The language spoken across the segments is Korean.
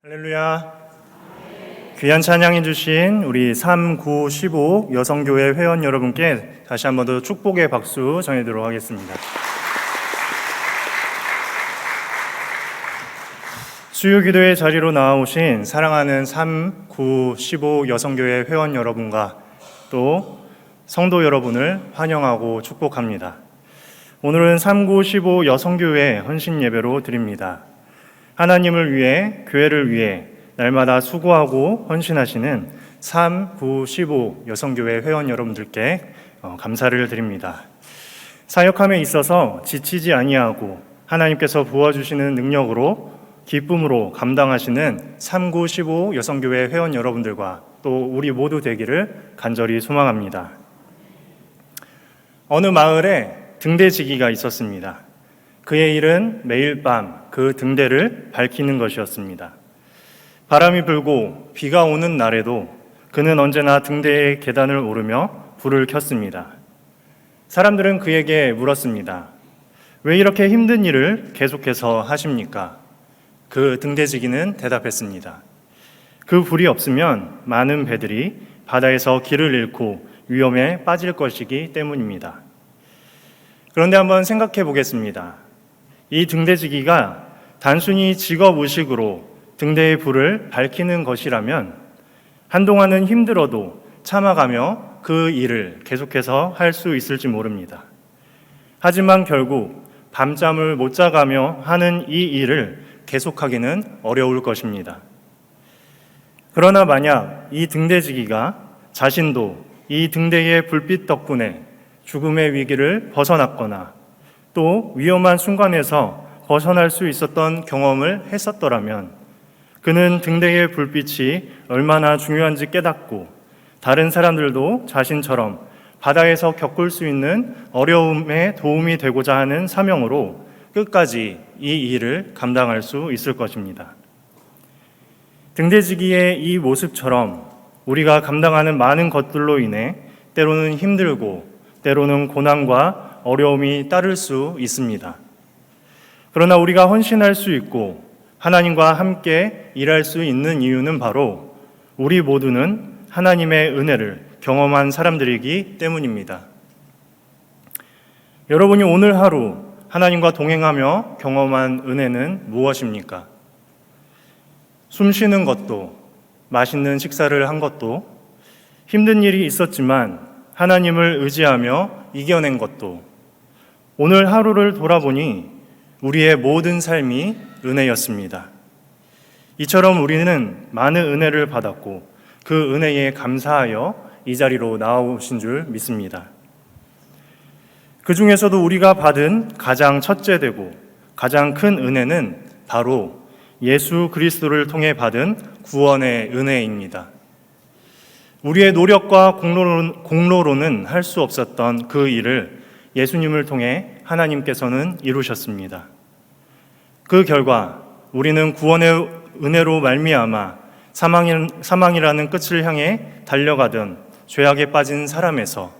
할렐루야. 귀한 찬양해 주신 우리 3, 9, 15 여성교회 회원 여러분께 다시 한번 더 축복의 박수 전해드리도록 하겠습니다. 수요기도의 자리로 나와오신 사랑하는 3, 9, 15 여성교회 회원 여러분과 또 성도 여러분을 환영하고 축복합니다. 오늘은 3, 9, 15 여성교회 헌신 예배로 드립니다. 하나님을 위해, 교회를 위해 날마다 수고하고 헌신하시는 3, 9, 15 여성교회 회원 여러분들께 감사를 드립니다. 사역함에 있어서 지치지 아니하고 하나님께서 부어주시는 능력으로 기쁨으로 감당하시는 3, 9, 15 여성교회 회원 여러분들과 또 우리 모두 되기를 간절히 소망합니다. 어느 마을에 등대지기가 있었습니다. 그의 일은 매일 밤 그 등대를 밝히는 것이었습니다. 바람이 불고 비가 오는 날에도 그는 언제나 등대의 계단을 오르며 불을 켰습니다. 사람들은 그에게 물었습니다. 왜 이렇게 힘든 일을 계속해서 하십니까? 그 등대지기는 대답했습니다. 그 불이 없으면 많은 배들이 바다에서 길을 잃고 위험에 빠질 것이기 때문입니다. 그런데 한번 생각해 보겠습니다. 이 등대지기가 단순히 직업의식으로 등대의 불을 밝히는 것이라면 한동안은 힘들어도 참아가며 그 일을 계속해서 할 수 있을지 모릅니다. 하지만 결국 밤잠을 못 자가며 하는 이 일을 계속하기는 어려울 것입니다. 그러나 만약 이 등대지기가 자신도 이 등대의 불빛 덕분에 죽음의 위기를 벗어났거나 또 위험한 순간에서 벗어날 수 있었던 경험을 했었더라면 그는 등대의 불빛이 얼마나 중요한지 깨닫고 다른 사람들도 자신처럼 바다에서 겪을 수 있는 어려움에 도움이 되고자 하는 사명으로 끝까지 이 일을 감당할 수 있을 것입니다. 등대지기의 이 모습처럼 우리가 감당하는 많은 것들로 인해 때로는 힘들고 때로는 고난과 어려움이 따를 수 있습니다. 그러나 우리가 헌신할 수 있고 하나님과 함께 일할 수 있는 이유는 바로 우리 모두는 하나님의 은혜를 경험한 사람들이기 때문입니다. 여러분이 오늘 하루 하나님과 동행하며 경험한 은혜는 무엇입니까? 숨 쉬는 것도, 맛있는 식사를 한 것도, 힘든 일이 있었지만 하나님을 의지하며 이겨낸 것도, 오늘 하루를 돌아보니 우리의 모든 삶이 은혜였습니다. 이처럼 우리는 많은 은혜를 받았고 그 은혜에 감사하여 이 자리로 나오신 줄 믿습니다. 그 중에서도 우리가 받은 가장 첫째되고 가장 큰 은혜는 바로 예수 그리스도를 통해 받은 구원의 은혜입니다. 우리의 노력과 공로로는 할 수 없었던 그 일을 예수님을 통해 하나님께서는 이루셨습니다. 그 결과 우리는 구원의 은혜로 말미암아 사망이라는 끝을 향해 달려가던 죄악에 빠진 사람에서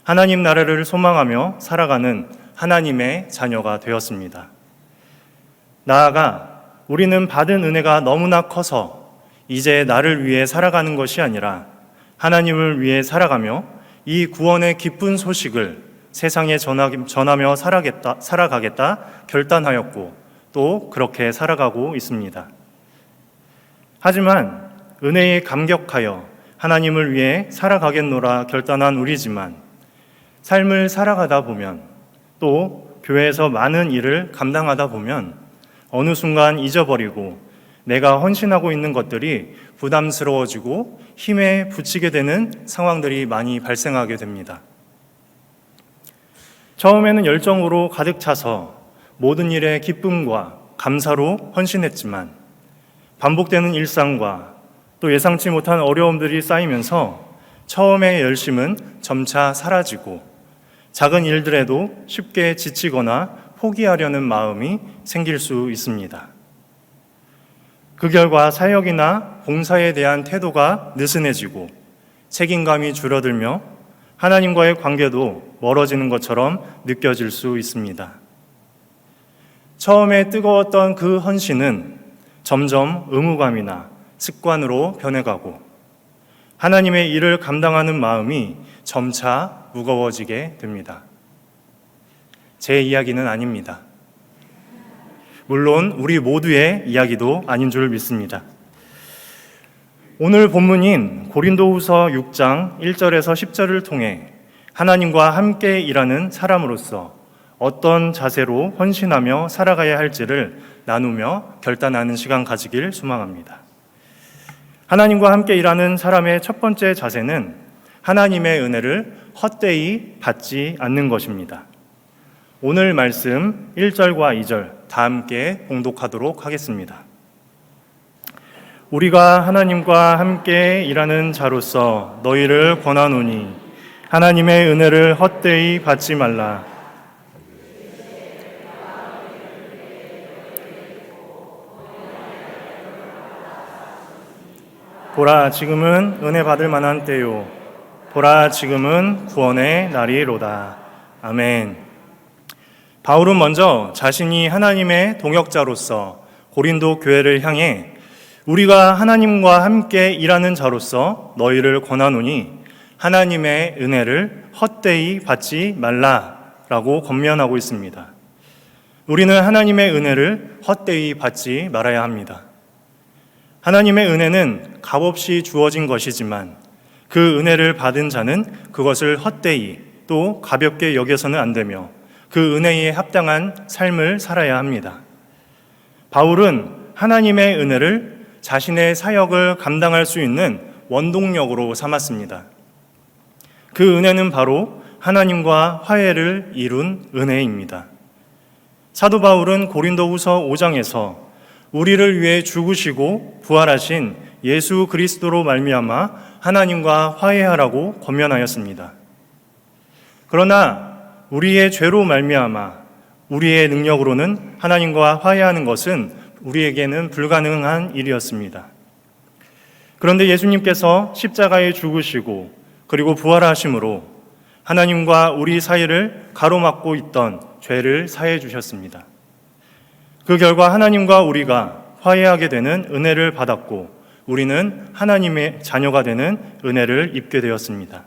하나님 나라를 소망하며 살아가는 하나님의 자녀가 되었습니다. 나아가 우리는 받은 은혜가 너무나 커서 이제 나를 위해 살아가는 것이 아니라 하나님을 위해 살아가며 이 구원의 기쁜 소식을 세상에 전하며 살아가겠다 결단하였고 또 그렇게 살아가고 있습니다. 하지만 은혜에 감격하여 하나님을 위해 살아가겠노라 결단한 우리지만 삶을 살아가다 보면 또 교회에서 많은 일을 감당하다 보면 어느 순간 잊어버리고 내가 헌신하고 있는 것들이 부담스러워지고 힘에 부치게 되는 상황들이 많이 발생하게 됩니다. 처음에는 열정으로 가득 차서 모든 일에 기쁨과 감사로 헌신했지만 반복되는 일상과 또 예상치 못한 어려움들이 쌓이면서 처음의 열심은 점차 사라지고 작은 일들에도 쉽게 지치거나 포기하려는 마음이 생길 수 있습니다. 그 결과 사역이나 봉사에 대한 태도가 느슨해지고 책임감이 줄어들며 하나님과의 관계도 멀어지는 것처럼 느껴질 수 있습니다. 처음에 뜨거웠던 그 헌신은 점점 의무감이나 습관으로 변해가고 하나님의 일을 감당하는 마음이 점차 무거워지게 됩니다. 제 이야기는 아닙니다. 물론 우리 모두의 이야기도 아닌 줄 믿습니다. 오늘 본문인 고린도후서 6장 1절에서 10절을 통해 하나님과 함께 일하는 사람으로서 어떤 자세로 헌신하며 살아가야 할지를 나누며 결단하는 시간 가지길 소망합니다. 하나님과 함께 일하는 사람의 첫 번째 자세는 하나님의 은혜를 헛되이 받지 않는 것입니다. 오늘 말씀 1절과 2절 다 함께 봉독하도록 하겠습니다. 우리가 하나님과 함께 일하는 자로서 너희를 권하노니 하나님의 은혜를 헛되이 받지 말라. 보라, 지금은 은혜 받을 만한 때요. 보라, 지금은 구원의 날이로다. 아멘. 바울은 먼저 자신이 하나님의 동역자로서 고린도 교회를 향해 우리가 하나님과 함께 일하는 자로서 너희를 권하노니 하나님의 은혜를 헛되이 받지 말라라고 권면하고 있습니다. 우리는 하나님의 은혜를 헛되이 받지 말아야 합니다. 하나님의 은혜는 값없이 주어진 것이지만 그 은혜를 받은 자는 그것을 헛되이 또 가볍게 여겨서는 안 되며 그 은혜에 합당한 삶을 살아야 합니다. 바울은 하나님의 은혜를 자신의 사역을 감당할 수 있는 원동력으로 삼았습니다. 그 은혜는 바로 하나님과 화해를 이룬 은혜입니다. 사도 바울은 고린도후서 5장에서 우리를 위해 죽으시고 부활하신 예수 그리스도로 말미암아 하나님과 화해하라고 권면하였습니다. 그러나 우리의 죄로 말미암아 우리의 능력으로는 하나님과 화해하는 것은 우리에게는 불가능한 일이었습니다. 그런데 예수님께서 십자가에 죽으시고 그리고 부활하심으로 하나님과 우리 사이를 가로막고 있던 죄를 사해 주셨습니다. 그 결과 하나님과 우리가 화해하게 되는 은혜를 받았고 우리는 하나님의 자녀가 되는 은혜를 입게 되었습니다.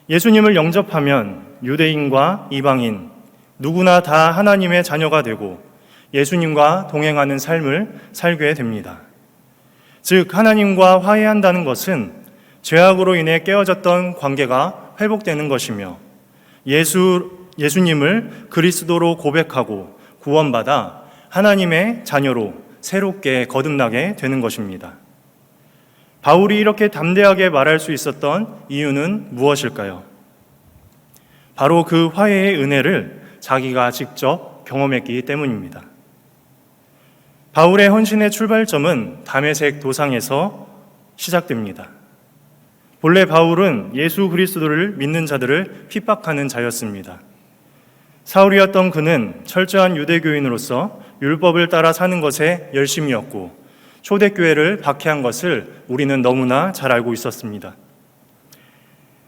예수님을 영접하면 유대인과 이방인 누구나 다 하나님의 자녀가 되고 예수님과 동행하는 삶을 살게 됩니다. 즉 하나님과 화해한다는 것은 죄악으로 인해 깨어졌던 관계가 회복되는 것이며 예수님을 그리스도로 고백하고 구원받아 하나님의 자녀로 새롭게 거듭나게 되는 것입니다. 바울이 이렇게 담대하게 말할 수 있었던 이유는 무엇일까요? 바로 그 화해의 은혜를 자기가 직접 경험했기 때문입니다. 바울의 헌신의 출발점은 다메섹 도상에서 시작됩니다. 본래 바울은 예수 그리스도를 믿는 자들을 핍박하는 자였습니다. 사울이었던 그는 철저한 유대교인으로서 율법을 따라 사는 것에 열심이었고 초대교회를 박해한 것을 우리는 너무나 잘 알고 있었습니다.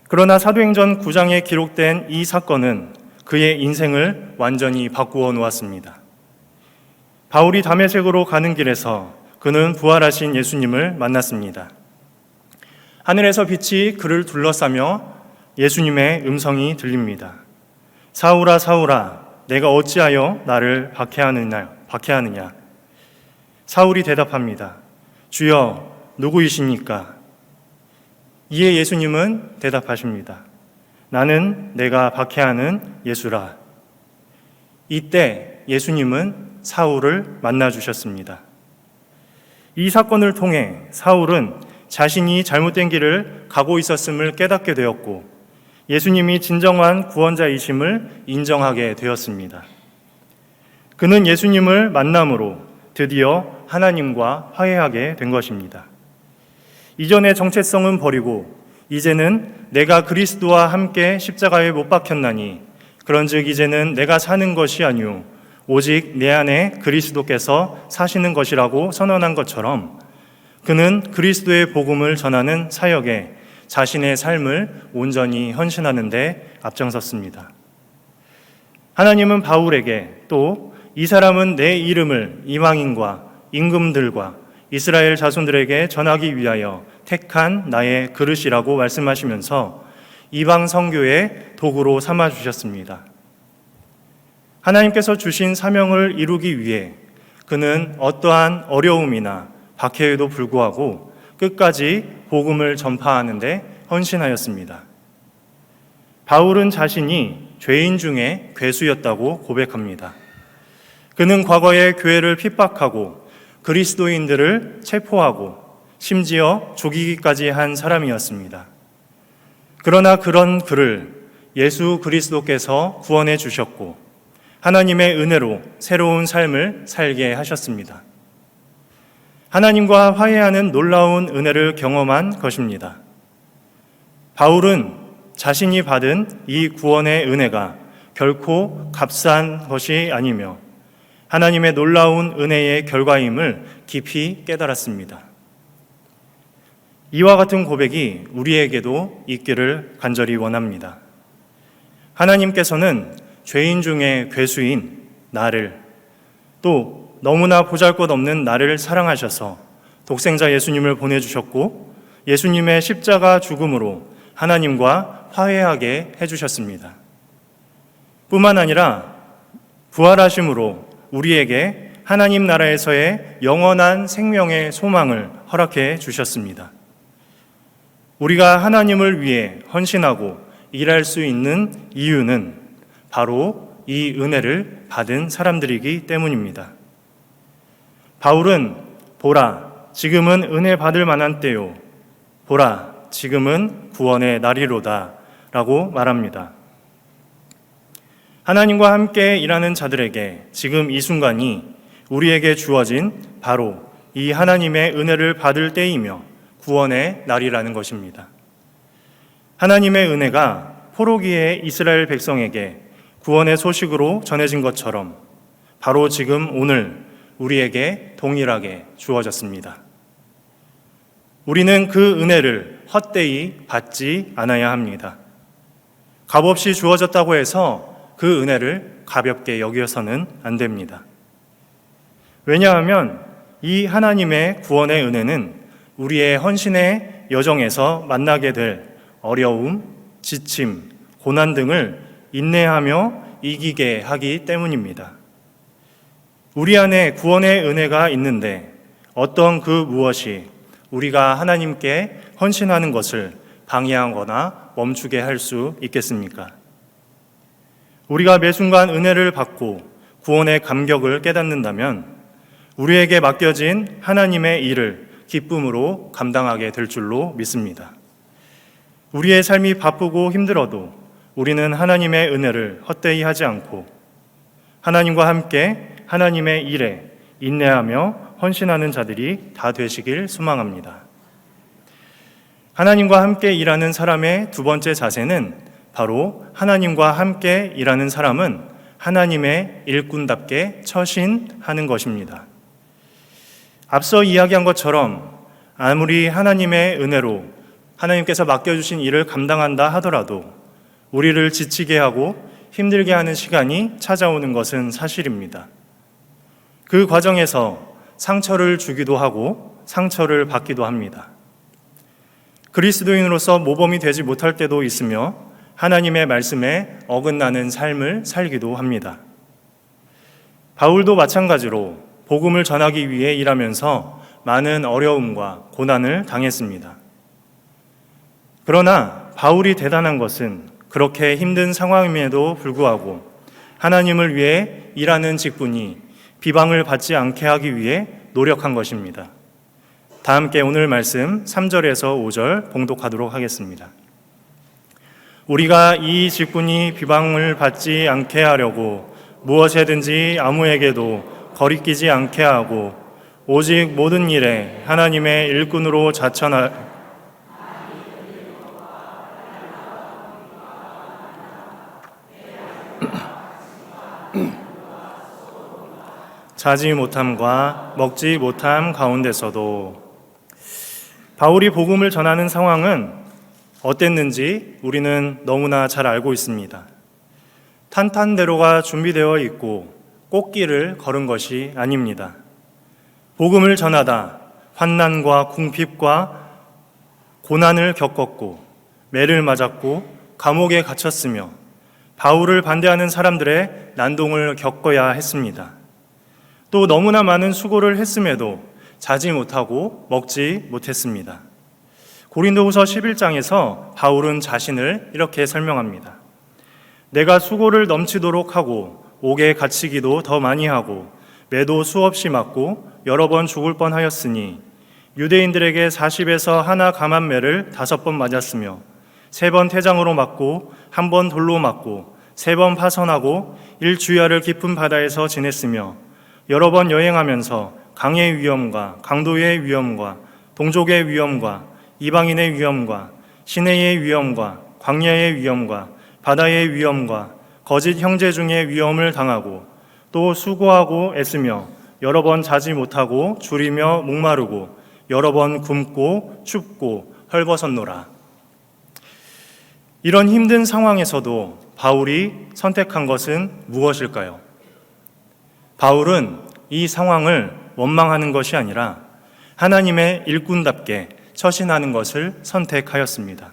그러나 사도행전 9장에 기록된 이 사건은 그의 인생을 완전히 바꾸어 놓았습니다. 바울이 다메섹으로 가는 길에서 그는 부활하신 예수님을 만났습니다. 하늘에서 빛이 그를 둘러싸며 예수님의 음성이 들립니다. 사울아 사울아 내가 어찌하여 나를 박해하느냐. 사울이 대답합니다. 주여 누구이십니까? 이에 예수님은 대답하십니다. 나는 내가 박해하는 예수라. 이때 예수님은 사울을 만나주셨습니다. 이 사건을 통해 사울은 자신이 잘못된 길을 가고 있었음을 깨닫게 되었고 예수님이 진정한 구원자이심을 인정하게 되었습니다. 그는 예수님을 만남으로 드디어 하나님과 화해하게 된 것입니다. 이전의 정체성은 버리고 이제는 내가 그리스도와 함께 십자가에 못 박혔나니 그런즉 이제는 내가 사는 것이 아니오 오직 내 안에 그리스도께서 사시는 것이라고 선언한 것처럼 그는 그리스도의 복음을 전하는 사역에 자신의 삶을 온전히 헌신하는 데 앞장섰습니다. 하나님은 바울에게 또 이 사람은 내 이름을 이방인과 임금들과 이스라엘 자손들에게 전하기 위하여 택한 나의 그릇이라고 말씀하시면서 이방 선교의 도구로 삼아 주셨습니다. 하나님께서 주신 사명을 이루기 위해 그는 어떠한 어려움이나 박해에도 불구하고 끝까지 복음을 전파하는 데 헌신하였습니다. 바울은 자신이 죄인 중에 괴수였다고 고백합니다. 그는 과거에 교회를 핍박하고 그리스도인들을 체포하고 심지어 죽이기까지 한 사람이었습니다. 그러나 그런 그를 예수 그리스도께서 구원해 주셨고 하나님의 은혜로 새로운 삶을 살게 하셨습니다. 하나님과 화해하는 놀라운 은혜를 경험한 것입니다. 바울은 자신이 받은 이 구원의 은혜가 결코 값싼 것이 아니며 하나님의 놀라운 은혜의 결과임을 깊이 깨달았습니다. 이와 같은 고백이 우리에게도 있기를 간절히 원합니다. 하나님께서는 죄인 중에 괴수인 나를, 또 너무나 보잘것없는 나를 사랑하셔서 독생자 예수님을 보내주셨고 예수님의 십자가 죽음으로 하나님과 화해하게 해주셨습니다. 뿐만 아니라 부활하심으로 우리에게 하나님 나라에서의 영원한 생명의 소망을 허락해 주셨습니다. 우리가 하나님을 위해 헌신하고 일할 수 있는 이유는 바로 이 은혜를 받은 사람들이기 때문입니다. 바울은 보라, 지금은 은혜 받을 만한 때요. 보라, 지금은 구원의 날이로다 라고 말합니다. 하나님과 함께 일하는 자들에게 지금 이 순간이 우리에게 주어진 바로 이 하나님의 은혜를 받을 때이며 구원의 날이라는 것입니다. 하나님의 은혜가 포로기의 이스라엘 백성에게 구원의 소식으로 전해진 것처럼 바로 지금 오늘 우리에게 동일하게 주어졌습니다. 우리는 그 은혜를 헛되이 받지 않아야 합니다. 값없이 주어졌다고 해서 그 은혜를 가볍게 여겨서는 안 됩니다. 왜냐하면 이 하나님의 구원의 은혜는 우리의 헌신의 여정에서 만나게 될 어려움, 지침, 고난 등을 인내하며 이기게 하기 때문입니다. 우리 안에 구원의 은혜가 있는데 어떤 그 무엇이 우리가 하나님께 헌신하는 것을 방해하거나 멈추게 할 수 있겠습니까? 우리가 매 순간 은혜를 받고 구원의 감격을 깨닫는다면 우리에게 맡겨진 하나님의 일을 기쁨으로 감당하게 될 줄로 믿습니다. 우리의 삶이 바쁘고 힘들어도 우리는 하나님의 은혜를 헛되이 하지 않고 하나님과 함께 하나님의 일에 인내하며 헌신하는 자들이 다 되시길 소망합니다. 하나님과 함께 일하는 사람의 두 번째 자세는 바로 하나님과 함께 일하는 사람은 하나님의 일꾼답게 처신하는 것입니다. 앞서 이야기한 것처럼 아무리 하나님의 은혜로 하나님께서 맡겨주신 일을 감당한다 하더라도 우리를 지치게 하고 힘들게 하는 시간이 찾아오는 것은 사실입니다. 그 과정에서 상처를 주기도 하고 상처를 받기도 합니다. 그리스도인으로서 모범이 되지 못할 때도 있으며 하나님의 말씀에 어긋나는 삶을 살기도 합니다. 바울도 마찬가지로 복음을 전하기 위해 일하면서 많은 어려움과 고난을 당했습니다. 그러나 바울이 대단한 것은 그렇게 힘든 상황임에도 불구하고 하나님을 위해 일하는 직분이 비방을 받지 않게 하기 위해 노력한 것입니다. 다 함께 오늘 말씀 3절에서 5절 봉독하도록 하겠습니다. 우리가 이 직분이 비방을 받지 않게 하려고 무엇이든지 아무에게도 거리끼지 않게 하고 오직 모든 일에 하나님의 일꾼으로 자지 못함과 먹지 못함 가운데서도 바울이 복음을 전하는 상황은 어땠는지 우리는 너무나 잘 알고 있습니다. 탄탄대로가 준비되어 있고 꽃길을 걸은 것이 아닙니다. 복음을 전하다 환난과 궁핍과 고난을 겪었고 매를 맞았고 감옥에 갇혔으며 바울을 반대하는 사람들의 난동을 겪어야 했습니다. 또 너무나 많은 수고를 했음에도 자지 못하고 먹지 못했습니다. 고린도후서 11장에서 바울은 자신을 이렇게 설명합니다. 내가 수고를 넘치도록 하고 옥에 갇히기도 더 많이 하고 매도 수없이 맞고 여러 번 죽을 뻔하였으니 유대인들에게 40에서 하나 감한 매를 5번 맞았으며 3번 태장으로 맞고 1번 돌로 맞고 3번 파선하고 일주야를 깊은 바다에서 지냈으며 여러 번 여행하면서 강의 위험과 강도의 위험과 동족의 위험과 이방인의 위험과 시내의 위험과 광야의 위험과 바다의 위험과 거짓 형제 중의 위험을 당하고 또 수고하고 애쓰며 여러 번 자지 못하고 줄이며 목마르고 여러 번 굶고 춥고 헐벗었노라. 이런 힘든 상황에서도 바울이 선택한 것은 무엇일까요? 바울은 이 상황을 원망하는 것이 아니라 하나님의 일꾼답게 처신하는 것을 선택하였습니다.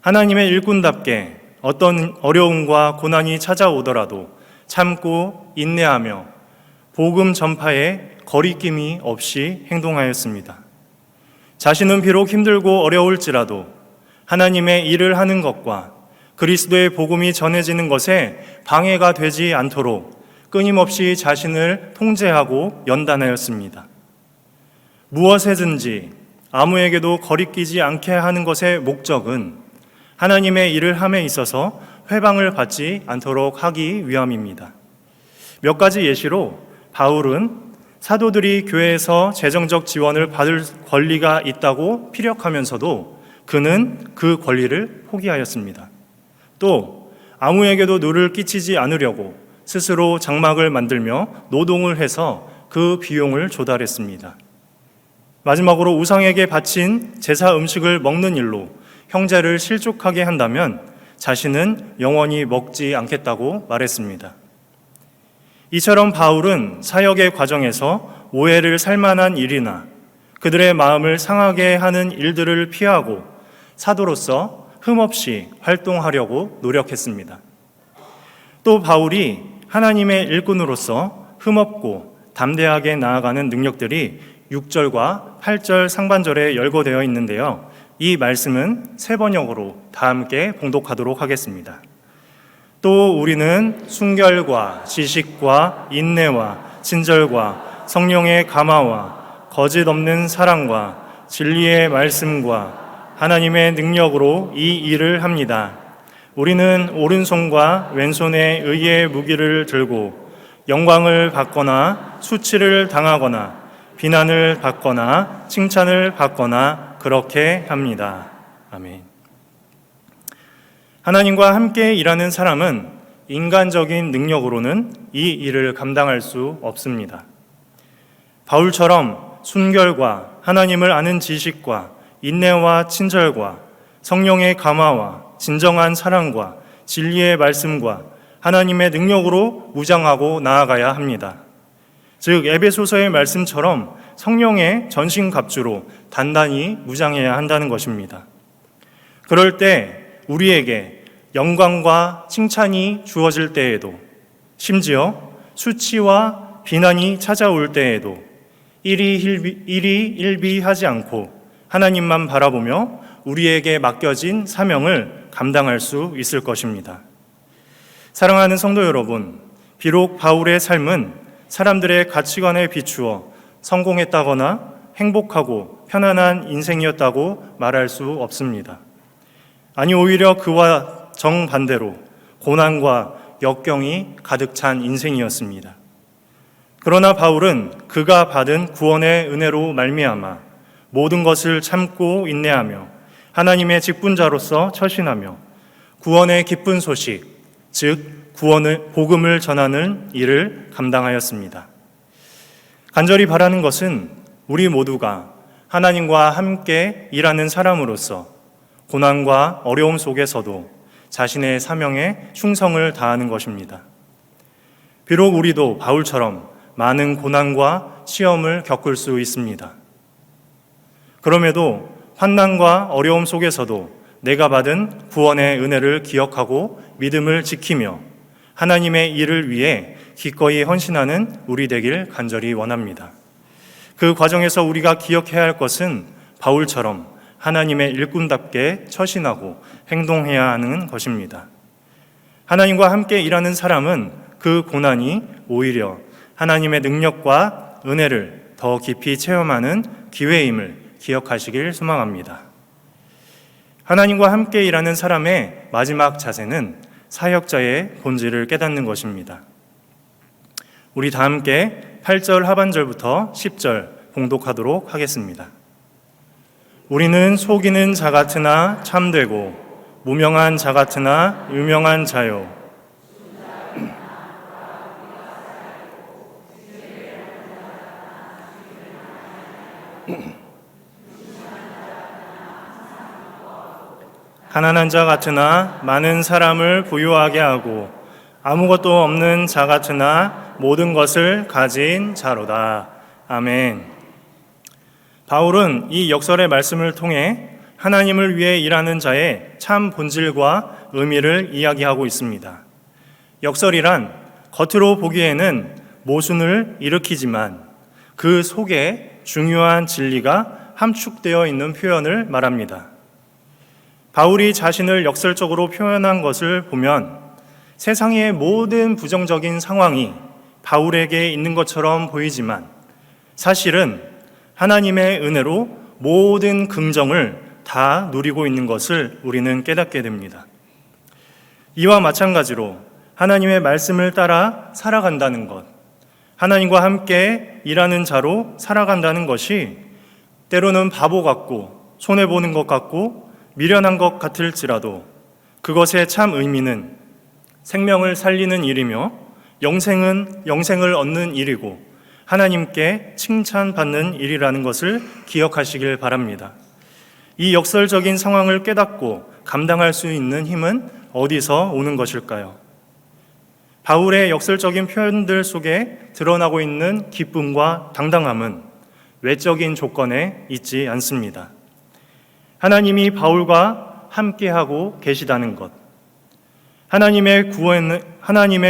하나님의 일꾼답게 어떤 어려움과 고난이 찾아오더라도 참고 인내하며 복음 전파에 거리낌이 없이 행동하였습니다. 자신은 비록 힘들고 어려울지라도 하나님의 일을 하는 것과 그리스도의 복음이 전해지는 것에 방해가 되지 않도록 끊임없이 자신을 통제하고 연단하였습니다. 무엇에든지 아무에게도 거리끼지 않게 하는 것의 목적은 하나님의 일을 함에 있어서 회방을 받지 않도록 하기 위함입니다. 몇 가지 예시로 바울은 사도들이 교회에서 재정적 지원을 받을 권리가 있다고 피력하면서도 그는 그 권리를 포기하였습니다. 또 아무에게도 누를 끼치지 않으려고 스스로 장막을 만들며 노동을 해서 그 비용을 조달했습니다. 마지막으로 우상에게 바친 제사 음식을 먹는 일로 형제를 실족하게 한다면 자신은 영원히 먹지 않겠다고 말했습니다. 이처럼 바울은 사역의 과정에서 오해를 살 만한 일이나 그들의 마음을 상하게 하는 일들을 피하고 사도로서 흠없이 활동하려고 노력했습니다. 또 바울이 하나님의 일꾼으로서 흠없고 담대하게 나아가는 능력들이 6절과 8절 상반절에 열거되어 있는데요. 이 말씀은 세 번역으로 다 함께 봉독하도록 하겠습니다. 또 우리는 순결과 지식과 인내와 친절과 성령의 감화와 거짓 없는 사랑과 진리의 말씀과 하나님의 능력으로 이 일을 합니다. 우리는 오른손과 왼손에 의의 무기를 들고 영광을 받거나 수치를 당하거나 비난을 받거나 칭찬을 받거나 그렇게 합니다. 아멘. 하나님과 함께 일하는 사람은 인간적인 능력으로는 이 일을 감당할 수 없습니다. 바울처럼 순결과 하나님을 아는 지식과 인내와 친절과 성령의 감화와 진정한 사랑과 진리의 말씀과 하나님의 능력으로 무장하고 나아가야 합니다. 즉 에베소서의 말씀처럼 성령의 전신갑주로 단단히 무장해야 한다는 것입니다. 그럴 때 우리에게 영광과 칭찬이 주어질 때에도 심지어 수치와 비난이 찾아올 때에도 일희일비하지 않고 하나님만 바라보며 우리에게 맡겨진 사명을 감당할 수 있을 것입니다. 사랑하는 성도 여러분, 비록 바울의 삶은 사람들의 가치관에 비추어 성공했다거나 행복하고 편안한 인생이었다고 말할 수 없습니다. 아니 오히려 그와 정반대로 고난과 역경이 가득 찬 인생이었습니다. 그러나 바울은 그가 받은 구원의 은혜로 말미암아 모든 것을 참고 인내하며 하나님의 직분자로서 처신하며 구원의 기쁜 소식, 즉 복음을 전하는 일을 감당하였습니다. 간절히 바라는 것은 우리 모두가 하나님과 함께 일하는 사람으로서 고난과 어려움 속에서도 자신의 사명에 충성을 다하는 것입니다. 비록 우리도 바울처럼 많은 고난과 시험을 겪을 수 있습니다. 그럼에도 환난과 어려움 속에서도 내가 받은 구원의 은혜를 기억하고 믿음을 지키며 하나님의 일을 위해 기꺼이 헌신하는 우리 되길 간절히 원합니다. 그 과정에서 우리가 기억해야 할 것은 바울처럼 하나님의 일꾼답게 처신하고 행동해야 하는 것입니다. 하나님과 함께 일하는 사람은 그 고난이 오히려 하나님의 능력과 은혜를 더 깊이 체험하는 기회임을 기억하시길 소망합니다. 하나님과 함께 일하는 사람의 마지막 자세는 사역자의 본질을 깨닫는 것입니다. 우리 다 함께 8절 하반절부터 10절 봉독하도록 하겠습니다. 우리는 속이는 자 같으나 참되고 무명한 자 같으나 유명한 자요. 가난한 자 같으나 많은 사람을 부유하게 하고 아무것도 없는 자 같으나 모든 것을 가진 자로다. 아멘. 바울은 이 역설의 말씀을 통해 하나님을 위해 일하는 자의 참 본질과 의미를 이야기하고 있습니다. 역설이란 겉으로 보기에는 모순을 일으키지만 그 속에 중요한 진리가 함축되어 있는 표현을 말합니다. 바울이 자신을 역설적으로 표현한 것을 보면 세상의 모든 부정적인 상황이 바울에게 있는 것처럼 보이지만 사실은 하나님의 은혜로 모든 긍정을 다 누리고 있는 것을 우리는 깨닫게 됩니다. 이와 마찬가지로 하나님의 말씀을 따라 살아간다는 것, 하나님과 함께 일하는 자로 살아간다는 것이 때로는 바보 같고 손해보는 것 같고 미련한 것 같을지라도 그것의 참 의미는 생명을 살리는 일이며 영생을 얻는 일이고 하나님께 칭찬받는 일이라는 것을 기억하시길 바랍니다. 이 역설적인 상황을 깨닫고 감당할 수 있는 힘은 어디서 오는 것일까요? 바울의 역설적인 표현들 속에 드러나고 있는 기쁨과 당당함은 외적인 조건에 있지 않습니다. 하나님이 바울과 함께하고 계시다는 것, 하나님의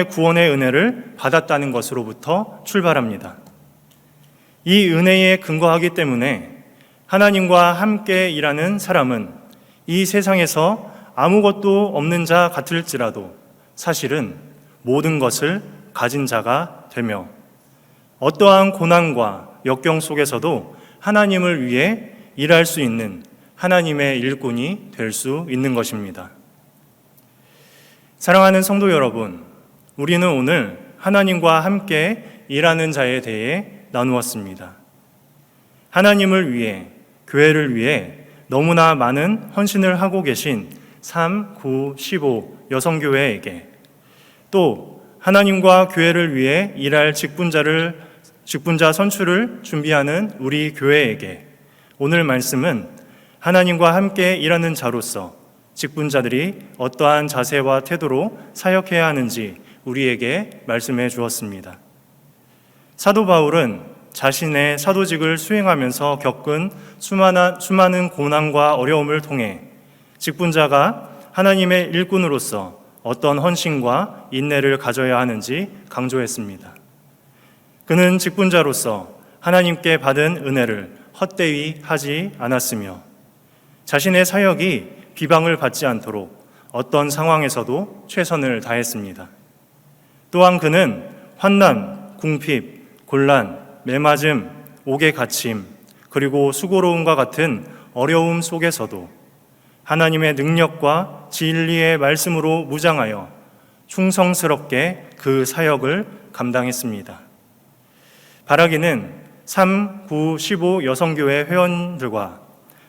구원의 은혜를 받았다는 것으로부터 출발합니다. 이 은혜에 근거하기 때문에 하나님과 함께 일하는 사람은 이 세상에서 아무것도 없는 자 같을지라도 사실은 모든 것을 가진 자가 되며 어떠한 고난과 역경 속에서도 하나님을 위해 일할 수 있는 하나님의 일꾼이 될 수 있는 것입니다. 사랑하는 성도 여러분, 우리는 오늘 하나님과 함께 일하는 자에 대해 나누었습니다. 하나님을 위해, 교회를 위해 너무나 많은 헌신을 하고 계신 3, 9, 15 여성교회에게 또 하나님과 교회를 위해 일할 직분자 선출을 준비하는 우리 교회에게 오늘 말씀은 하나님과 함께 일하는 자로서 직분자들이 어떠한 자세와 태도로 사역해야 하는지 우리에게 말씀해 주었습니다. 사도 바울은 자신의 사도직을 수행하면서 겪은 수많은 고난과 어려움을 통해 직분자가 하나님의 일꾼으로서 어떤 헌신과 인내를 가져야 하는지 강조했습니다. 그는 직분자로서 하나님께 받은 은혜를 헛되이 하지 않았으며 자신의 사역이 비방을 받지 않도록 어떤 상황에서도 최선을 다했습니다. 또한 그는 환난, 궁핍, 곤란, 매맞음, 옥에 갇힘, 그리고 수고로움과 같은 어려움 속에서도 하나님의 능력과 진리의 말씀으로 무장하여 충성스럽게 그 사역을 감당했습니다. 바라기는 3, 9, 15 여성교회 회원들과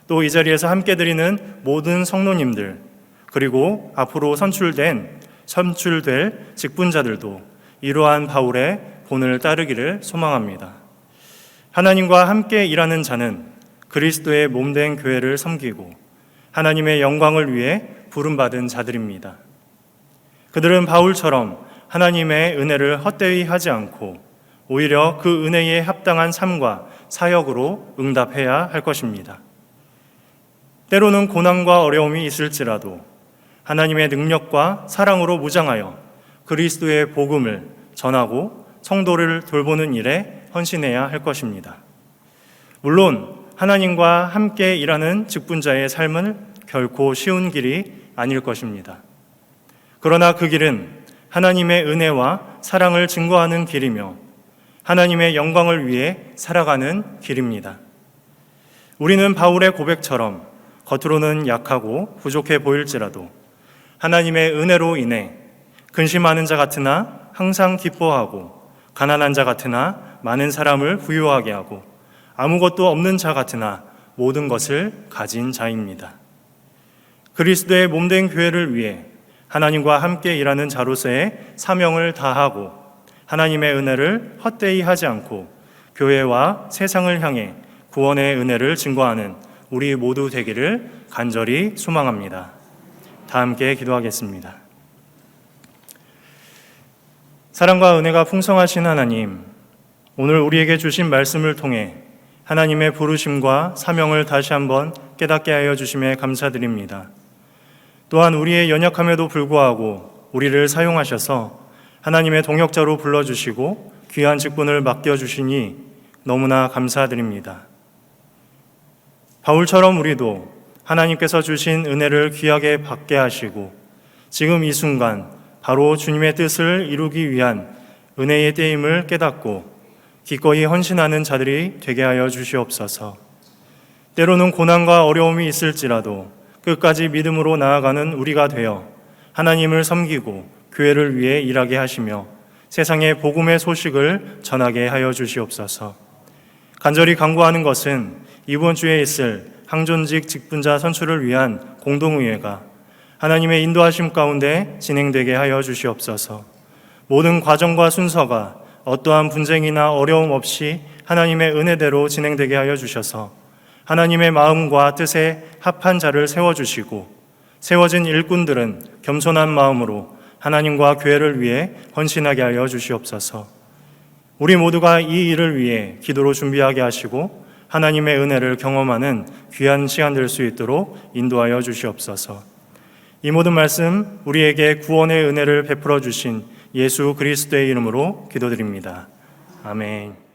또 이 자리에서 함께 드리는 모든 성도님들 그리고 앞으로 선출될 직분자들도 이러한 바울의 본을 따르기를 소망합니다. 하나님과 함께 일하는 자는 그리스도의 몸된 교회를 섬기고 하나님의 영광을 위해 부름받은 자들입니다. 그들은 바울처럼 하나님의 은혜를 헛되이 하지 않고 오히려 그 은혜에 합당한 삶과 사역으로 응답해야 할 것입니다. 때로는 고난과 어려움이 있을지라도 하나님의 능력과 사랑으로 무장하여 그리스도의 복음을 전하고 성도를 돌보는 일에 헌신해야 할 것입니다. 물론 하나님과 함께 일하는 직분자의 삶은 결코 쉬운 길이 아닐 것입니다. 그러나 그 길은 하나님의 은혜와 사랑을 증거하는 길이며 하나님의 영광을 위해 살아가는 길입니다. 우리는 바울의 고백처럼 겉으로는 약하고 부족해 보일지라도 하나님의 은혜로 인해 근심하는 자 같으나 항상 기뻐하고 가난한 자 같으나 많은 사람을 부유하게 하고 아무것도 없는 자 같으나 모든 것을 가진 자입니다. 그리스도의 몸된 교회를 위해 하나님과 함께 일하는 자로서의 사명을 다하고 하나님의 은혜를 헛되이 하지 않고 교회와 세상을 향해 구원의 은혜를 증거하는 우리 모두 되기를 간절히 소망합니다. 다 함께 기도하겠습니다. 사랑과 은혜가 풍성하신 하나님, 오늘 우리에게 주신 말씀을 통해 하나님의 부르심과 사명을 다시 한번 깨닫게 하여 주심에 감사드립니다. 또한 우리의 연약함에도 불구하고 우리를 사용하셔서 하나님의 동역자로 불러주시고 귀한 직분을 맡겨주시니 너무나 감사드립니다. 바울처럼 우리도 하나님께서 주신 은혜를 귀하게 받게 하시고 지금 이 순간 바로 주님의 뜻을 이루기 위한 은혜의 때임을 깨닫고 기꺼이 헌신하는 자들이 되게 하여 주시옵소서. 때로는 고난과 어려움이 있을지라도 끝까지 믿음으로 나아가는 우리가 되어 하나님을 섬기고 교회를 위해 일하게 하시며 세상에 복음의 소식을 전하게 하여 주시옵소서. 간절히 간구하는 것은 이번 주에 있을 항존직 직분자 선출을 위한 공동의회가 하나님의 인도하심 가운데 진행되게 하여 주시옵소서. 모든 과정과 순서가 어떠한 분쟁이나 어려움 없이 하나님의 은혜대로 진행되게 하여 주셔서 하나님의 마음과 뜻에 합한 자를 세워주시고 세워진 일꾼들은 겸손한 마음으로 하나님과 교회를 위해 헌신하게 하여 주시옵소서. 우리 모두가 이 일을 위해 기도로 준비하게 하시고 하나님의 은혜를 경험하는 귀한 시간 될 수 있도록 인도하여 주시옵소서. 이 모든 말씀 우리에게 구원의 은혜를 베풀어 주신 예수 그리스도의 이름으로 기도드립니다. 아멘.